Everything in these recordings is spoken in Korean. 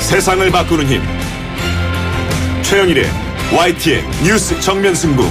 세상을 바꾸는 힘. 최영일의 YTN 뉴스 정면 승부.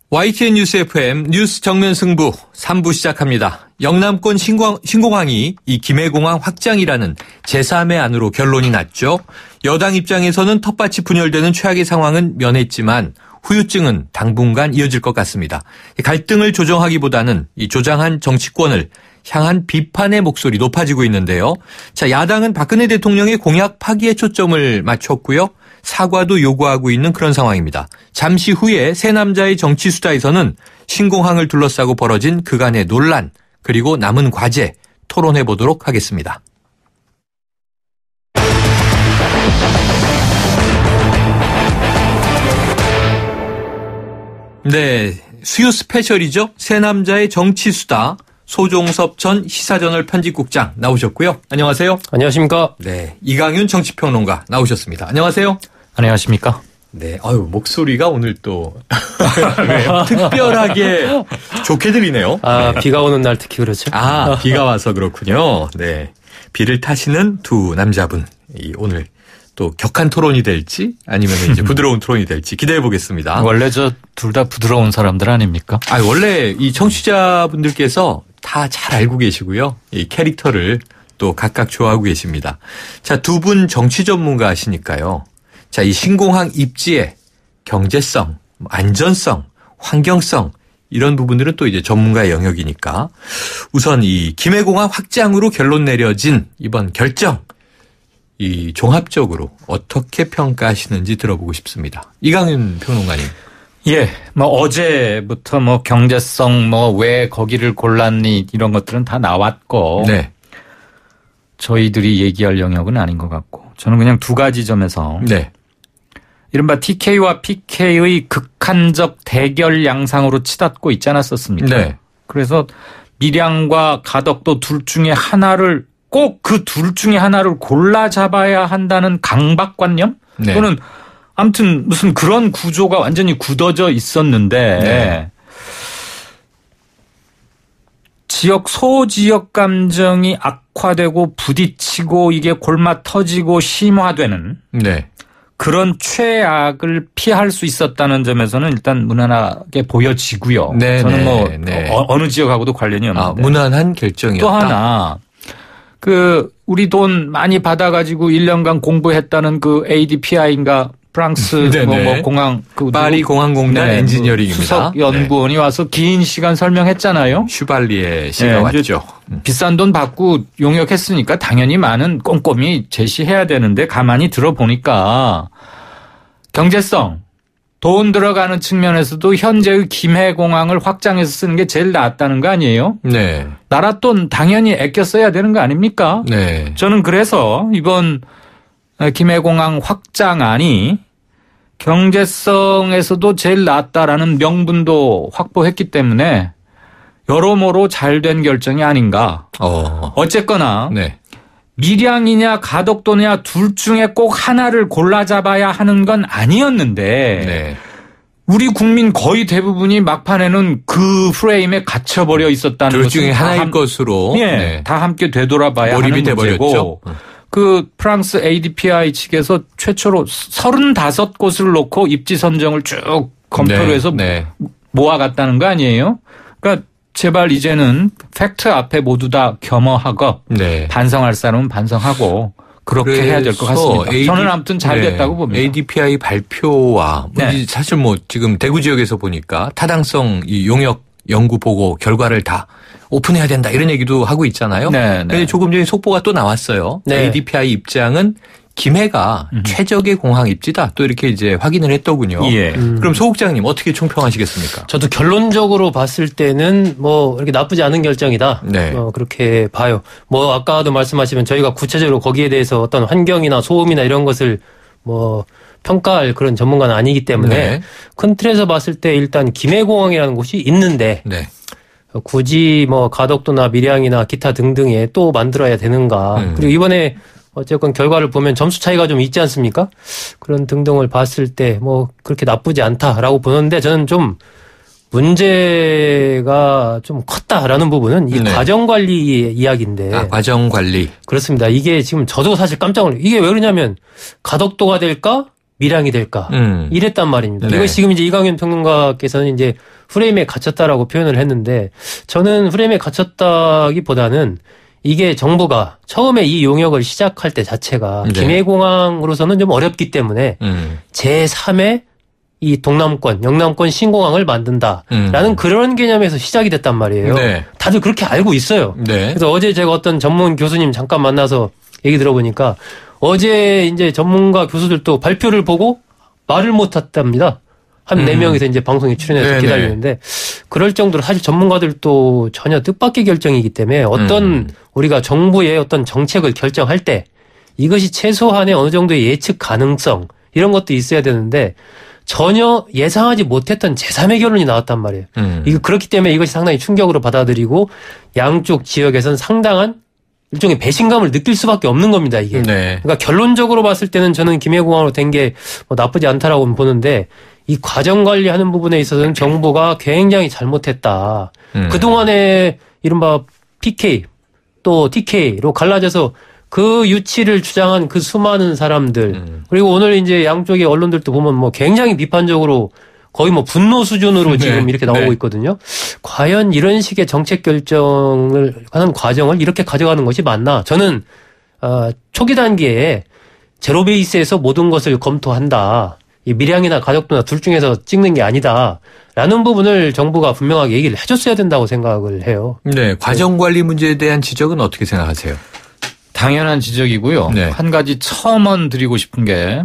YTN 뉴스 FM 뉴스 정면 승부 3부 시작합니다. 영남권 신공항이 이 김해공항 확장이라는 제3의 안으로 결론이 났죠. 여당 입장에서는 텃밭이 분열되는 최악의 상황은 면했지만 후유증은 당분간 이어질 것 같습니다. 갈등을 조정하기보다는 이 조장한 정치권을 향한 비판의 목소리 높아지고 있는데요. 자, 야당은 박근혜 대통령의 공약 파기에 초점을 맞췄고요. 사과도 요구하고 있는 그런 상황입니다. 잠시 후에 세 남자의 정치 수다에서는 신공항을 둘러싸고 벌어진 그간의 논란 그리고 남은 과제 토론해 보도록 하겠습니다. 네, 수요 스페셜이죠. 세 남자의 정치 수다. 소종섭 전 시사저널 편집국장 나오셨고요. 안녕하세요. 안녕하십니까. 네, 이강윤 정치평론가 나오셨습니다. 안녕하세요. 안녕하십니까. 네, 목소리가 오늘 또 특별하게 좋게 들리네요. 네. 비가 오는 날 특히 그렇죠. 비가 와서 그렇군요. 네, 비를 타시는 두 남자분 오늘 또 격한 토론이 될지 아니면 이제 부드러운 토론이 될지 기대해 보겠습니다. 원래 둘 다 부드러운 사람들 아닙니까? 원래 이 청취자분들께서 다 잘 알고 계시고요. 이 캐릭터를 또 각각 좋아하고 계십니다. 자, 두 분 정치 전문가시니까요. 자, 이 신공항 입지의 경제성, 안전성, 환경성 이런 부분들은 또 이제 전문가의 영역이니까 우선 이 김해공항 확장으로 결론 내려진 이번 결정 이 종합적으로 어떻게 평가하시는지 들어보고 싶습니다. 이강윤 평론가님. 예, 어제부터 경제성 왜 거기를 골랐니 이런 것들은 다 나왔고. 네. 저희들이 얘기할 영역은 아닌 것 같고. 저는 그냥 두 가지 점에서. 네. 이른바 TK와 PK의 극한적 대결 양상으로 치닫고 있지 않았었습니까? 네. 그래서 밀양과 가덕도 둘 중에 하나를 꼭 그 둘 중에 하나를 골라 잡아야 한다는 강박관념? 네. 또는 아무튼 무슨 그런 구조가 완전히 굳어져 있었는데 네. 소지역 감정이 악화되고 부딪히고 이게 골마 터지고 심화되는 네. 그런 최악을 피할 수 있었다는 점에서는 일단 무난하게 보여지고요. 네, 저는 네. 어느 지역하고도 관련이 없는데. 무난한 결정이었다. 또 하나 우리 돈 많이 받아가지고 1년간 공부했다는 그 ADPI인가 프랑스 공항 파리 공항공단 엔지니어링입니다. 수석 연구원이 와서 긴 시간 설명했잖아요. 슈발리에 씨가 왔죠. 비싼 돈 받고 용역했으니까 당연히 많은 꼼꼼히 제시해야 되는데 가만히 들어보니까 경제성, 돈 들어가는 측면에서도 현재의 김해공항을 확장해서 쓰는 게 제일 낫다는 거 아니에요? 네. 나라 돈 당연히 아껴 써야 되는 거 아닙니까? 네. 저는 그래서 이번 김해공항 확장안이 경제성에서도 제일 낫다라는 명분도 확보했기 때문에 여러모로 잘된 결정이 아닌가. 어쨌거나 네. 밀양이냐 가덕도냐 둘 중에 꼭 하나를 골라 잡아야 하는 건 아니었는데 네. 우리 국민 거의 대부분이 막판에는 그 프레임에 갇혀버려 있었다는 둘 중에 하나일 것으로 네. 다 함께 되돌아봐야 몰입이 하는 문제고 그 프랑스 ADPI 측에서 최초로 35곳을 놓고 입지 선정을 쭉 검토를 해서 모아갔다는 거 아니에요? 그러니까 제발 이제는 팩트 앞에 모두 다 겸허하고 반성할 사람은 반성하고 그렇게 해야 될 것 같습니다. 저는 아무튼 잘 됐다고 봅니다. ADPI 발표와 사실 지금 대구 지역에서 보니까 타당성 이 용역 연구 보고 결과를 다 오픈해야 된다 이런 얘기도 하고 있잖아요. 그런데 조금 전에 속보가 또 나왔어요. 네. ADPI 입장은 김해가 최적의 공항 입지다. 또 이렇게 이제 확인을 했더군요. 예. 그럼 소 국장님 어떻게 총평하시겠습니까? 저도 결론적으로 봤을 때는 이렇게 나쁘지 않은 결정이다. 네. 그렇게 봐요. 아까도 말씀하시면 저희가 구체적으로 거기에 대해서 어떤 환경이나 소음이나 이런 것을 평가할 그런 전문가는 아니기 때문에 큰 틀에서 봤을 때 일단 김해공항이라는 곳이 있는데 굳이 가덕도나 밀양이나 기타 등등에 또 만들어야 되는가. 그리고 이번에 어쨌건 결과를 보면 점수 차이가 좀 있지 않습니까? 그런 등등을 봤을 때 그렇게 나쁘지 않다라고 보는데 저는 좀 문제가 좀 컸다라는 부분은 이 과정관리 이야기인데. 과정관리. 그렇습니다. 이게 지금 저도 사실 깜짝 놀라요. 이게 왜 그러냐면 가덕도가 될까? 밀양이 될까? 이랬단 말입니다. 네. 이것이 지금 이제 이강윤 평론가께서는 이제 프레임에 갇혔다라고 표현을 했는데 저는 프레임에 갇혔다기보다는 이게 정부가 처음에 이 용역을 시작할 때 자체가 김해공항으로서는 좀 어렵기 때문에 제3의 이 동남권, 영남권 신공항을 만든다라는 그런 개념에서 시작이 됐단 말이에요. 네. 다들 그렇게 알고 있어요. 네. 그래서 어제 제가 어떤 전문 교수님 잠깐 만나서 얘기 들어보니까 어제 이제 전문가 교수들도 발표를 보고 말을 못 했답니다. 한 4명이서 이제 방송에 출연해서 기다리는데 그럴 정도로 사실 전문가들도 전혀 뜻밖의 결정이기 때문에 어떤 우리가 정부의 어떤 정책을 결정할 때 이것이 최소한의 어느 정도의 예측 가능성 이런 것도 있어야 되는데 전혀 예상하지 못했던 제3의 결론이 나왔단 말이에요. 이거 그렇기 때문에 이것이 상당히 충격으로 받아들이고 양쪽 지역에서는 상당한 일종의 배신감을 느낄 수밖에 없는 겁니다, 이게. 네. 그러니까 결론적으로 봤을 때는 저는 김해공항으로 된 게 뭐 나쁘지 않다라고 보는데 이 과정 관리하는 부분에 있어서는 정부가 굉장히 잘못했다. 그동안에 이른바 PK 또 TK로 갈라져서 그 유치를 주장한 그 수많은 사람들 그리고 오늘 이제 양쪽의 언론들도 보면 뭐 굉장히 비판적으로 거의 뭐 분노 수준으로 지금 이렇게 나오고 있거든요. 과연 이런 식의 정책 결정을 하는 과정을 이렇게 가져가는 것이 맞나? 저는 초기 단계에 제로 베이스에서 모든 것을 검토한다. 이 밀양이나 가덕도나 둘 중에서 찍는 게 아니다라는 부분을 정부가 분명하게 얘기를 해줬어야 된다고 생각을 해요. 네, 과정 관리 문제에 대한 지적은 어떻게 생각하세요? 당연한 지적이고요. 네. 한 가지 첨언 드리고 싶은 게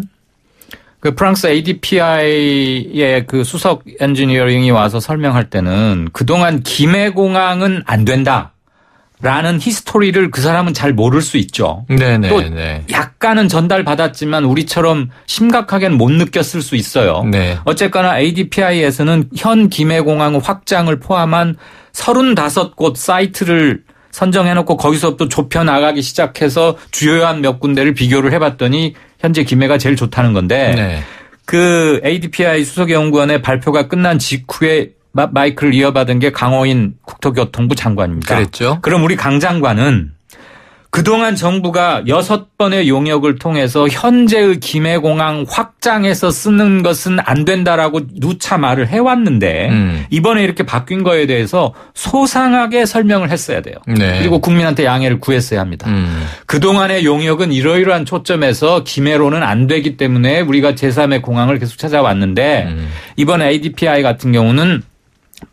그 프랑스 ADPI의 그 수석 엔지니어링이 와서 설명할 때는 그동안 김해공항은 안 된다라는 히스토리를 그 사람은 잘 모를 수 있죠. 네네. 또 약간은 전달받았지만 우리처럼 심각하게는 못 느꼈을 수 있어요. 네. 어쨌거나 ADPI에서는 현 김해공항 확장을 포함한 35곳 사이트를 선정해놓고 거기서부터 좁혀나가기 시작해서 주요한 몇 군데를 비교를 해봤더니 현재 김해가 제일 좋다는 건데 그 ADPI 수석연구원의 발표가 끝난 직후에 마이크를 이어받은 게 강호인 국토교통부 장관입니다. 그랬죠. 그럼 우리 강 장관은 그동안 정부가 6번의 용역을 통해서 현재의 김해공항 확장해서 쓰는 것은 안 된다라고 누차 말을 해왔는데 이번에 이렇게 바뀐 거에 대해서 소상하게 설명을 했어야 돼요. 네. 그리고 국민한테 양해를 구했어야 합니다. 그동안의 용역은 이러이러한 초점에서 김해로는 안 되기 때문에 우리가 제3의 공항을 계속 찾아왔는데 이번 ADPI 같은 경우는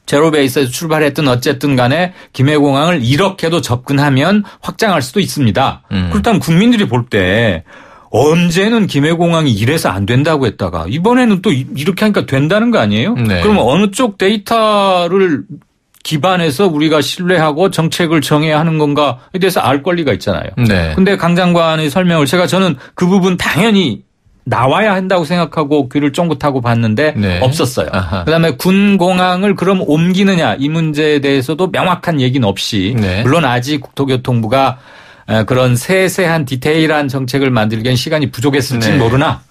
제로베이스에서 출발했든 어쨌든 간에 김해공항을 이렇게도 접근하면 확장할 수도 있습니다. 그렇다면 국민들이 볼 때 언제는 김해공항이 이래서 안 된다고 했다가 이번에는 또 이렇게 하니까 된다는 거 아니에요? 네. 그러면 어느 쪽 데이터를 기반해서 우리가 신뢰하고 정책을 정해야 하는 건가에 대해서 알 권리가 있잖아요. 그런데 네. 강 장관의 설명을 저는 그 부분 당연히 나와야 한다고 생각하고 귀를 쫑긋하고 봤는데 없었어요. 그다음에 군공항을 그럼 옮기느냐 이 문제에 대해서도 명확한 얘기는 없이 물론 아직 국토교통부가 그런 세세한 디테일한 정책을 만들기엔 시간이 부족했을지는 모르나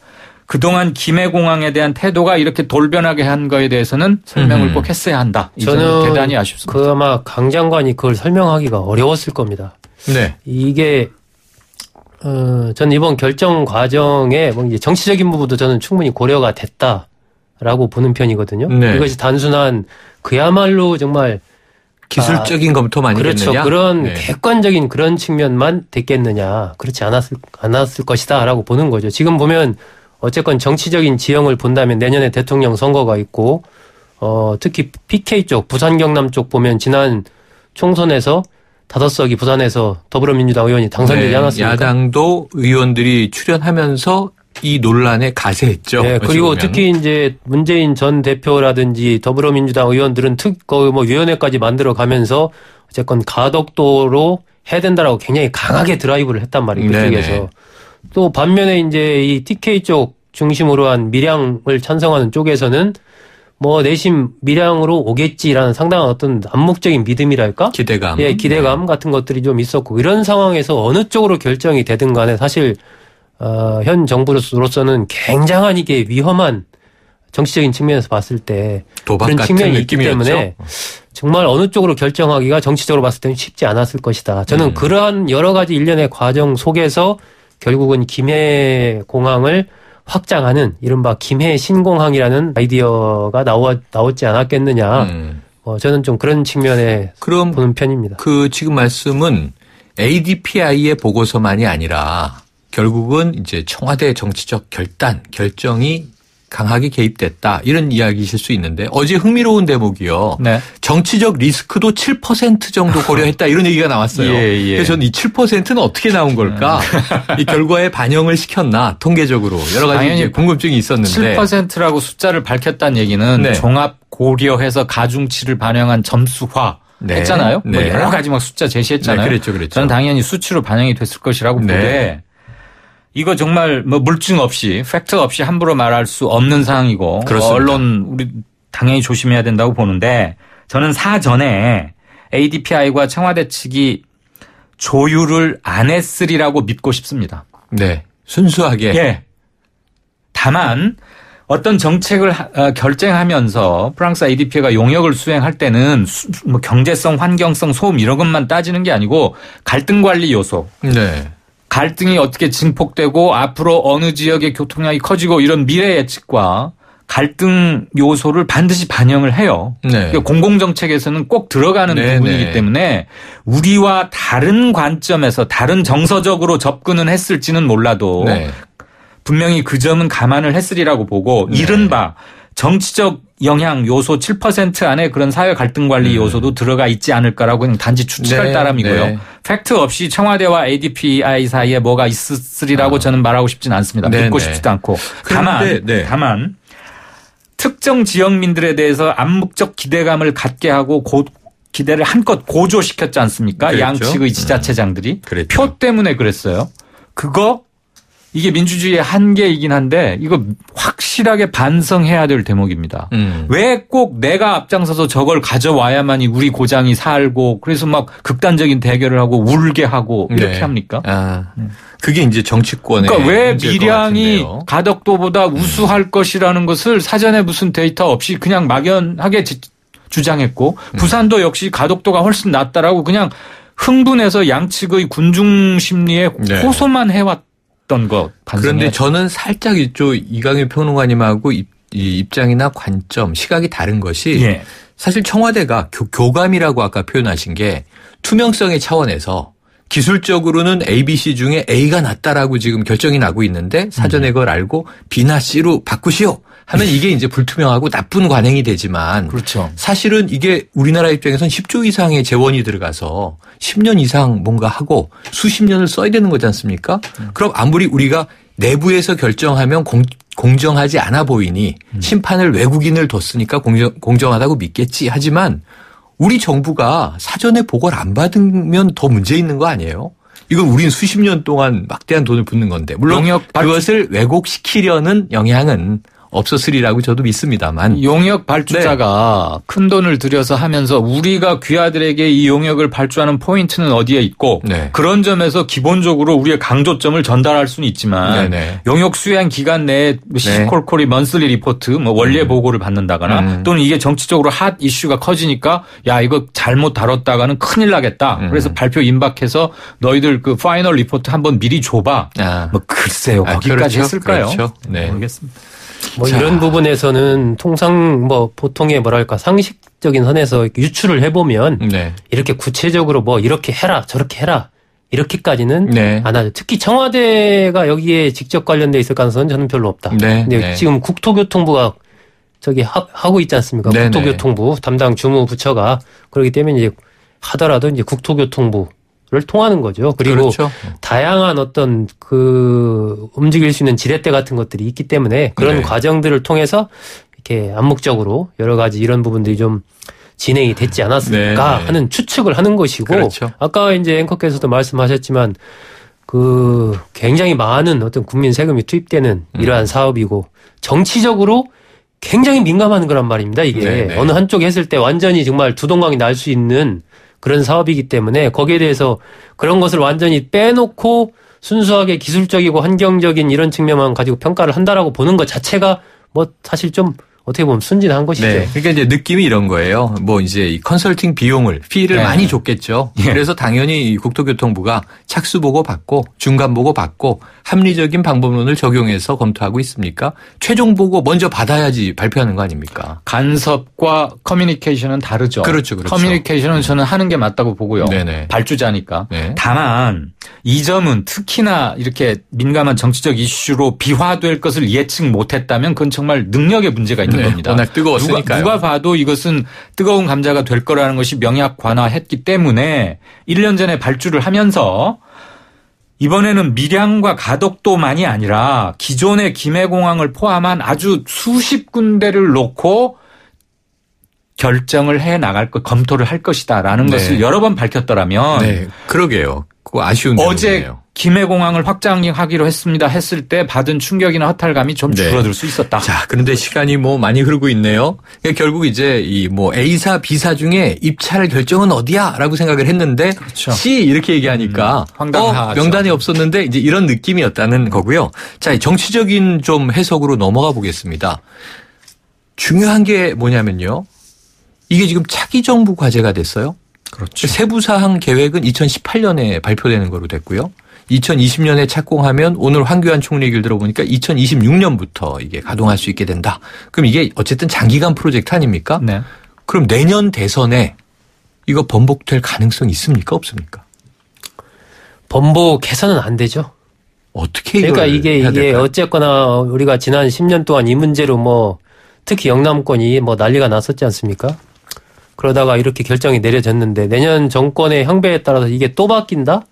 그동안 김해공항에 대한 태도가 이렇게 돌변하게 한 거에 대해서는 설명을 꼭 했어야 한다. 저는 대단히 아쉽습니다. 아마 강 장관이 그걸 설명하기가 어려웠을 겁니다. 네. 이게 전 이번 결정 과정에 뭐 이제 정치적인 부분도 저는 충분히 고려가 됐다라고 보는 편이거든요. 네. 이것이 단순한 그야말로 정말 기술적인 검토만이겠느냐. 그렇죠. 그런 객관적인 그런 측면만 됐겠느냐. 그렇지 않았을 것이다라고 보는 거죠. 지금 보면 어쨌건 정치적인 지형을 본다면 내년에 대통령 선거가 있고 특히 PK 쪽, 부산 경남 쪽 보면 지난 총선에서 5석이 부산에서 더불어민주당 의원이 당선되지 않았습니까? 야당도 의원들이 출연하면서 이 논란에 가세했죠. 네, 그리고 보면. 특히 이제 문재인 전 대표라든지 더불어민주당 의원들은 위원회까지 만들어 가면서 어쨌건 가덕도로 해야 된다라고 굉장히 강하게 드라이브를 했단 말이에요. 그쪽에서. 또 반면에 이제 이 TK 쪽 중심으로 한 밀양을 찬성하는 쪽에서는 내심 밀양으로 오겠지라는 상당한 어떤 암묵적인 믿음이랄까? 기대감. 예, 기대감 같은 것들이 좀 있었고 이런 상황에서 어느 쪽으로 결정이 되든 간에 사실 현 정부로서는 굉장한 이게 위험한 정치적인 측면에서 봤을 때 도박 그런 같은 측면이 있기 때문에 정말 어느 쪽으로 결정하기가 정치적으로 봤을 때는 쉽지 않았을 것이다. 저는 그러한 여러 가지 일련의 과정 속에서 결국은 김해 공항을 확장하는 이른바 김해 신공항이라는 아이디어가 나왔지 않았겠느냐. 저는 좀 그런 측면에 그럼 보는 편입니다. 그 지금 말씀은 ADPI의 보고서만이 아니라 결국은 이제 청와대 정치적 결정이 강하게 개입됐다. 이런 이야기이실 수 있는데 어제 흥미로운 대목이요. 네. 정치적 리스크도 7% 정도 고려했다. 이런 얘기가 나왔어요. 예. 그래서 저는 이 7%는 어떻게 나온 걸까? 이 결과에 반영을 시켰나 통계적으로 여러 가지 이제 궁금증이 있었는데 7%라고 숫자를 밝혔다는 얘기는 네. 종합 고려해서 가중치를 반영한 점수화 네. 했잖아요. 네. 뭐 여러 가지 막 숫자 제시했잖아요. 네, 그랬죠. 저는 당연히 수치로 반영이 됐을 것이라고 네. 보되 이거 정말 뭐 물증 없이 팩트 없이 함부로 말할 수 없는 상황이고 그렇습니다. 언론 우리 당연히 조심해야 된다고 보는데 저는 사전에 ADPI와 청와대 측이 조율을 안 했으리라고 믿고 싶습니다. 네. 순수하게. 예. 다만 어떤 정책을 결정하면서 프랑스 ADP가 용역을 수행할 때는 뭐 경제성, 환경성, 소음 이런 것만 따지는 게 아니고 갈등 관리 요소. 네. 갈등이 어떻게 증폭되고 앞으로 어느 지역의 교통량이 커지고 이런 미래 예측과 갈등 요소를 반드시 반영을 해요. 네. 공공정책에서는 꼭 들어가는 부분이기 때문에 우리와 다른 관점에서 다른 정서적으로 접근은 했을지는 몰라도 분명히 그 점은 감안을 했으리라고 보고 이른바 정치적 영향 요소 7% 안에 그런 사회 갈등 관리 요소도 들어가 있지 않을까라고 그냥 단지 추측할 따름이고요. 팩트 없이 청와대와 ADPI 사이에 뭐가 있으리라고 저는 말하고 싶지는 않습니다. 믿고 싶지도 않고. 다만 특정 지역민들에 대해서 암묵적 기대감을 갖게 하고 기대를 한껏 고조시켰지 않습니까? 그랬죠. 양측의 지자체장들이. 표 때문에 그랬어요. 이게 민주주의의 한계이긴 한데 이거 확실하게 반성해야 될 대목입니다. 왜 꼭 내가 앞장서서 저걸 가져와야만이 우리 고장이 살고 그래서 막 극단적인 대결을 하고 울게 하고 이렇게 합니까? 그게 이제 정치권의 그러니까 왜 밀양이 가덕도보다 우수할 것이라는 것을 사전에 무슨 데이터 없이 그냥 막연하게 주장했고 부산도 역시 가덕도가 훨씬 낫다라고 그냥 흥분해서 양측의 군중 심리에 호소만 해왔 것 그런데 저는 살짝 이쪽 이강일 평론가님하고 입장이나 관점, 시각이 다른 것이 사실 청와대가 교감이라고 아까 표현하신 게 투명성의 차원에서 기술적으로는 A, B, C 중에 A가 낫다라고 지금 결정이 나고 있는데 사전에 그걸 알고 B나 C로 바꾸시오 하면 이게 이제 불투명하고 나쁜 관행이 되지만 사실은 이게 우리나라 입장에서는 10조 이상의 재원이 들어가서 10년 이상 뭔가 하고 수십 년을 써야 되는 거지 않습니까? 그럼 아무리 우리가 내부에서 결정하면 공정하지 않아 보이니 심판을 외국인을 뒀으니까 공정하다고 믿겠지 하지만 우리 정부가 사전에 보고를 안 받으면 더 문제 있는 거 아니에요? 이건 우린 수십 년 동안 막대한 돈을 붓는 건데 물론 그것을 왜곡시키려는 영향은 없었으리라고 저도 믿습니다만. 용역 발주자가 큰 돈을 들여서 하면서 우리가 귀하들에게 이 용역을 발주하는 포인트는 어디에 있고 그런 점에서 기본적으로 우리의 강조점을 전달할 수는 있지만 용역 수행 기간 내에 시시콜콜이 먼슬리 리포트 뭐 원례 보고를 받는다거나 또는 이게 정치적으로 핫 이슈가 커지니까 야 이거 잘못 다뤘다가는 큰일 나겠다. 그래서 발표 임박해서 너희들 그 파이널 리포트 한번 미리 줘봐. 뭐 글쎄요. 거기까지 했을까요? 모르겠습니다. 뭐 이런 부분에서는 통상 뭐 보통의 뭐랄까 상식적인 선에서 유추를 해보면 이렇게 구체적으로 뭐 이렇게 해라 저렇게 해라 이렇게까지는 안 하죠. 특히 청와대가 여기에 직접 관련돼 있을 가능성은 저는 별로 없다. 근데 지금 국토교통부가 저기 하고 있지 않습니까? 국토교통부 담당 주무 부처가 그렇기 때문에 이제 하더라도 이제 국토교통부 를 통하는 거죠. 그리고 다양한 어떤 그 움직일 수 있는 지렛대 같은 것들이 있기 때문에 그런 과정들을 통해서 이렇게 암묵적으로 여러 가지 이런 부분들이 좀 진행이 됐지 않았을까 하는 추측을 하는 것이고 아까 이제 앵커께서도 말씀하셨지만 그 굉장히 많은 어떤 국민 세금이 투입되는 이러한 사업이고 정치적으로 굉장히 민감한 거란 말입니다. 이게 어느 한쪽에 했을 때 완전히 정말 두동강이 날 수 있는 그런 사업이기 때문에 거기에 대해서 그런 것을 완전히 빼놓고 순수하게 기술적이고 환경적인 이런 측면만 가지고 평가를 한다라고 보는 것 자체가 뭐 사실 좀 어떻게 보면 순진한 것이죠. 네. 그러니까 이제 느낌이 이런 거예요. 뭐 이제 이 컨설팅 비용을 피를 많이 줬겠죠. 그래서 당연히 국토교통부가 착수 보고 받고 중간 보고 받고 합리적인 방법론을 적용해서 검토하고 있습니까? 최종 보고 먼저 받아야지 발표하는 거 아닙니까? 간섭과 커뮤니케이션은 다르죠. 그렇죠. 커뮤니케이션은 저는 하는 게 맞다고 보고요. 네네. 발주자니까. 네. 다만 이 점은 특히나 이렇게 민감한 정치적 이슈로 비화될 것을 예측 못했다면 그건 정말 능력의 문제가 있는 겁니다. 워낙 뜨거웠으니까요. 누가 봐도 이것은 뜨거운 감자가 될 거라는 것이 명약관화했기 때문에 1년 전에 발주를 하면서 이번에는 밀양과 가덕도만이 아니라 기존의 김해공항을 포함한 아주 수십 군데를 놓고 결정을 해 나갈 것, 검토를 할 것이다라는 것을 여러 번 밝혔더라면. 네, 그러게요. 그거 아쉬운 어제 부분이네요. 김해공항을 확장하기로 했습니다 했을 때 받은 충격이나 허탈감이 좀 줄어들 수 있었다. 자, 그런데 시간이 뭐 많이 흐르고 있네요. 그러니까 결국 이제 이 뭐 A사, B사 중에 입찰 결정은 어디야라고 생각을 했는데 그렇죠. C 이렇게 얘기하니까 황당하죠. 명단이 없었는데 이제 이런 느낌이었다는 거고요. 자, 정치적인 좀 해석으로 넘어가 보겠습니다. 중요한 게 뭐냐면요. 이게 지금 차기 정부 과제가 됐어요. 그렇죠. 세부 사항 계획은 2018년에 발표되는 거로 됐고요. 2020년에 착공하면 오늘 황교안 총리 얘기를 들어보니까 2026년부터 이게 가동할 수 있게 된다. 그럼 이게 어쨌든 장기간 프로젝트 아닙니까? 네. 그럼 내년 대선에 이거 번복될 가능성이 있습니까? 없습니까? 번복해서는 안 되죠. 어떻게 그러니까 이게 어쨌거나 우리가 지난 10년 동안 이 문제로 뭐 특히 영남권이 뭐 난리가 났었지 않습니까? 그러다가 이렇게 결정이 내려졌는데 내년 정권의 향배에 따라서 이게 또 바뀐다?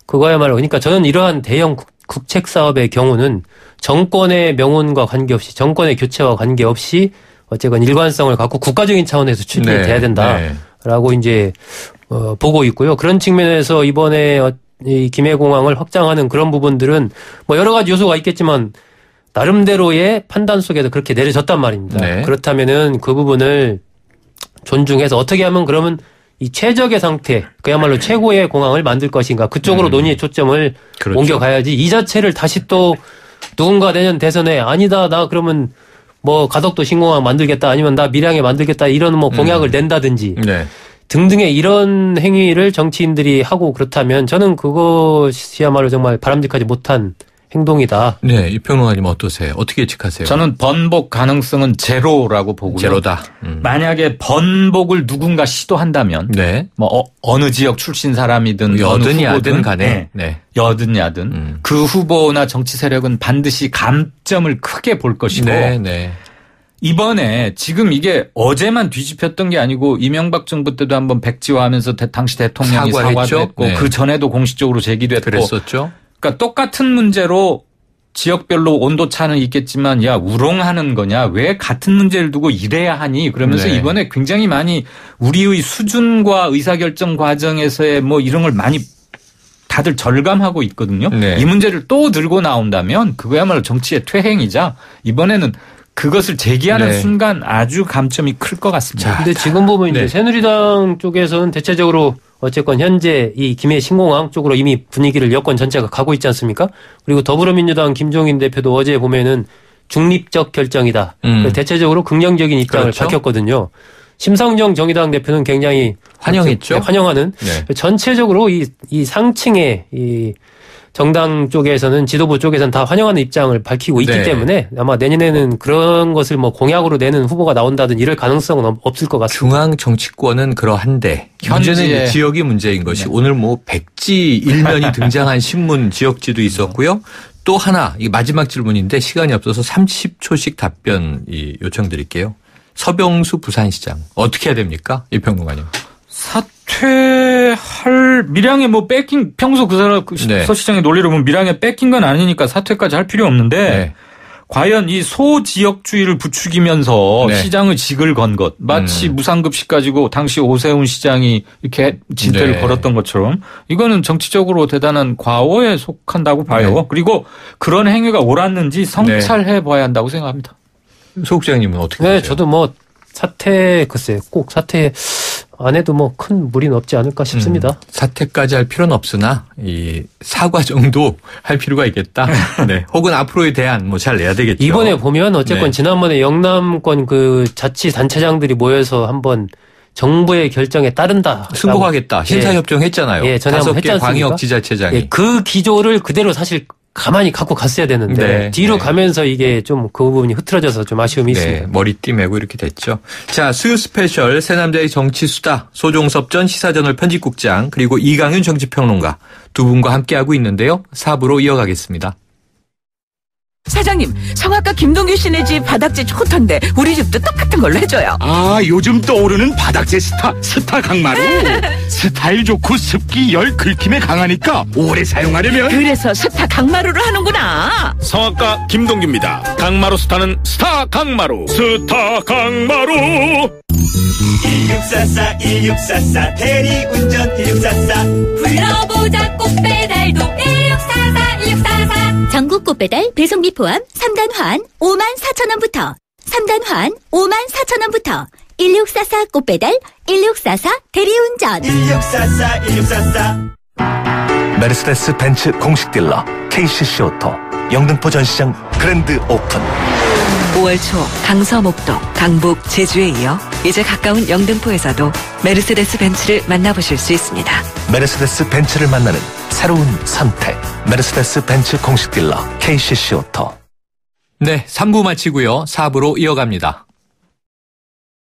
그거야말로 그러니까 저는 이러한 대형 국책 사업의 경우는 정권의 명운과 관계없이 정권의 교체와 관계없이 어쨌건 일관성을 갖고 국가적인 차원에서 추진이 돼야 된다라고 이제 보고 있고요. 그런 측면에서 이번에 이 김해공항을 확장하는 그런 부분들은 뭐 여러 가지 요소가 있겠지만 나름대로의 판단 속에서 그렇게 내려졌단 말입니다. 네. 그렇다면은 그 부분을 존중해서 어떻게 하면 그러면 이 최적의 상태, 그야말로 최고의 공항을 만들 것인가 그쪽으로 논의의 초점을 그렇죠. 옮겨가야지 이 자체를 다시 또 누군가 내년 대선에 아니다 나 그러면 뭐 가덕도 신공항 만들겠다 아니면 나 밀양에 만들겠다 이런 뭐 공약을 낸다든지 등등의 이런 행위를 정치인들이 하고 그렇다면 저는 그것이야말로 정말 바람직하지 못한 행동이다. 네, 이 평론가님 어떠세요? 어떻게 예측하세요? 저는 번복 가능성은 제로라고 보고요. 제로다. 만약에 번복을 누군가 시도한다면 뭐 어느 지역 출신 사람이든 여든 야든 간에 여든 야든 그 후보나 정치 세력은 반드시 감점을 크게 볼 것이고 이번에 지금 이게 어제만 뒤집혔던 게 아니고 이명박 정부 때도 한번 백지화하면서 당시 대통령이 사과도 했고 그 전에도 공식적으로 제기됐고 그랬었죠. 그러니까 똑같은 문제로 지역별로 온도차는 있겠지만 야 우롱하는 거냐 왜 같은 문제를 두고 이래야 하니 그러면서 이번에 굉장히 많이 우리의 수준과 의사결정 과정에서의 뭐 이런 걸 많이 다들 절감하고 있거든요. 이 문제를 또 들고 나온다면 그거야말로 정치의 퇴행이자 이번에는 그것을 제기하는 순간 아주 감점이 클 것 같습니다. 근데 지금 보면 이제 새누리당 쪽에서는 대체적으로 어쨌건 현재 이 김해 신공항 쪽으로 이미 분위기를 여권 전체가 가고 있지 않습니까? 그리고 더불어민주당 김종인 대표도 어제 보면은 중립적 결정이다. 대체적으로 긍정적인 입장을 밝혔거든요. 심상정 정의당 대표는 굉장히 환영했죠. 환영하는 전체적으로 이 상층의 이 정당 쪽에서는 지도부 쪽에서는 다 환영하는 입장을 밝히고 있기 때문에 아마 내년에는 그런 것을 뭐 공약으로 내는 후보가 나온다든 이럴 가능성은 없을 것 같습니다. 중앙 정치권은 그러한데 현재는 지역이 문제인 것이 오늘 뭐 백지 일면이 등장한 신문 지역지도 있었고요. 또 하나 이 마지막 질문인데 시간이 없어서 30초씩 답변 요청드릴게요. 서병수 부산시장 어떻게 해야 됩니까? 이 평론가님. 사퇴할 밀양에 뭐 뺏긴 평소 그 사람 서 시장의 논리로 보면 밀양에 뺏긴 건 아니니까 사퇴까지 할 필요 없는데 과연 이 소지역주의를 부추기면서 시장의 직을 건 것 마치 무상급식 가지고 당시 오세훈 시장이 이렇게 진퇴를 걸었던 것처럼 이거는 정치적으로 대단한 과오에 속한다고 봐요. 그리고 그런 행위가 옳았는지 성찰해 봐야 한다고 생각합니다. 소 국장님은 어떻게 보세요? 저도 뭐 사퇴 글쎄요. 꼭 사퇴 안 해도 뭐 큰 무리는 없지 않을까 싶습니다. 사퇴까지 할 필요는 없으나 이 사과 정도 할 필요가 있겠다. 네. 혹은 앞으로의 대안 뭐 잘 내야 되겠죠. 이번에 보면 어쨌건 지난번에 영남권 그 자치단체장들이 모여서 한번 정부의 결정에 따른다. 승복하겠다. 신사협정했잖아요. 예, 전에 한번 했지 않습니까? 광역지자체장이. 예, 그 기조를 그대로 사실 가만히 갖고 갔어야 되는데 뒤로 가면서 이게 좀 그 부분이 흐트러져서 좀 아쉬움이 있습니다. 머리띠 메고 이렇게 됐죠. 자, 수요 스페셜 새남자의 정치수다 소종섭 전 시사저널 편집국장 그리고 이강윤 정치평론가 두 분과 함께하고 있는데요. 4부로 이어가겠습니다. 사장님, 성악가 김동규 씨네 집 바닥재 좋던데 우리 집도 똑같은 걸로 해줘요. 아, 요즘 떠오르는 바닥재 스타 강마루. 스타일 좋고 습기 열 긁힘에 강하니까 오래 사용하려면 그래서 스타 강마루로 하는구나. 성악가 김동규입니다. 강마루 스타는 스타 강마루. 스타 강마루. 1644 대리운전 1644 불러보자 꽃배달도 1644 전국 꽃배달 배송비 포함 3단 환 54,000원부터 3단 환 54,000원부터 1644 꽃배달 1644 대리운전 1644 메르세데스 벤츠 공식 딜러 KCC 오토 영등포 전시장 그랜드 오픈. 5월 초 강서 목동, 강북, 제주에 이어 이제 가까운 영등포에서도 메르세데스 벤츠를 만나보실 수 있습니다. 메르세데스 벤츠를 만나는 새로운 선택. 메르세데스 벤츠 공식 딜러 KCC 오토. 네, 3부 마치고요. 4부로 이어갑니다.